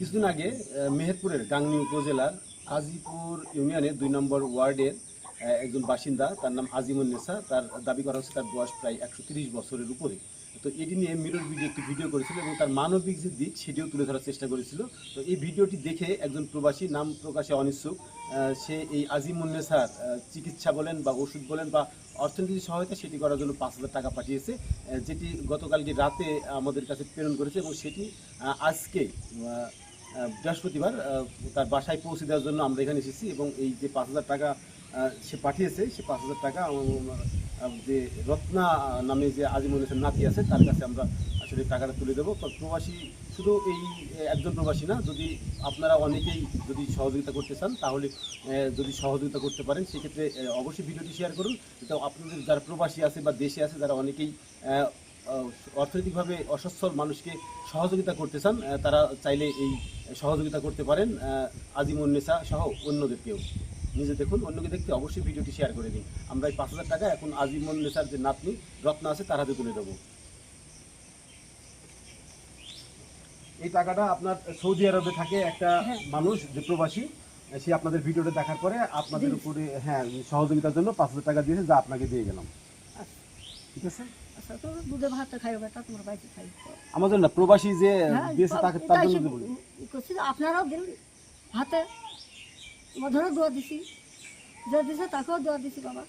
কিছুদিন আগে মেহেরপুরের গাংনী উপজেলার আজিপুর ইউনিয়নের 2 নম্বর ওয়ার্ডের একজন বাসিন্দা, তার নাম আজিমুন্নেছা। তার দাবি করা হচ্ছে তার বয়স প্রায় 130 বছরের উপরে। তো এটি নিয়ে মিরর ভিডিও একটি ভিডিও করেছিল এবং তার মানবিক যে দিক সেটিও তুলে ধরার চেষ্টা করেছিল। তো এই ভিডিওটি দেখে একজন প্রবাসী, নাম প্রকাশে অনিচ্ছুক, সে এই আজিমুন্নেছার চিকিৎসা বলেন বা ওষুধ বলেন বা অর্থনৈতিক সহায়তা সেটি করার জন্য 5,000 টাকা পাঠিয়েছে, যেটি গতকালকে রাতে আমাদের কাছে প্রেরণ করেছে এবং সেটি আজকে বৃহস্পতিবার তার বাসায় পৌঁছে দেওয়ার জন্য আমরা এখানে এসেছি। এবং এই যে 5,000 টাকা সে পাঠিয়েছে, সে 5,000 টাকা যে রত্না নামে যে আজিমুন্নেছার নাতি আছে তার কাছে আমরা আসলে টাকাটা তুলে দেবো। প্রবাসী শুধু এই একজন প্রবাসী না, যদি আপনারা অনেকেই যদি সহযোগিতা করতে চান তাহলে যদি সহযোগিতা করতে পারেন সেক্ষেত্রে অবশ্যই ভিডিওটি শেয়ার করুন। এটা আপনাদের যারা প্রবাসী আছে বা দেশে আছে, যারা অনেকেই অর্থনৈতিকভাবে অসচ্ছল মানুষকে সহযোগিতা করতে চান, তারা চাইলে এই সহযোগিতা করতে পারেন আজিমুন্নেছা সহ অন্যদেরকেও। নিজে দেখুন, অন্যকে দেখতে অবশ্যই ভিডিওটি শেয়ার করে দিন। আমরা এই 5,000 টাকা এখন আজিমুন্নেছার যে নাতনি রত্না আছে তার হাতে তুলে দেবো। এই টাকাটা আপনার সৌদি আরবে থাকে একটা মানুষ যে প্রবাসী, সে আপনাদের ভিডিওটা দেখার পরে আপনাদের উপরে সহযোগিতার জন্য 5,000 টাকা দিয়েছে, যা আপনাকে দিয়ে গেলাম। ঠিক আছে, আমার জন্য প্রবাসী যে দিয়েছে তাকে তার জন্য বলি। আপনারাও দিন হাতে ধরো দোয়া দিছি, যা দিছে তাকেও দোয়া দিছি বাবা।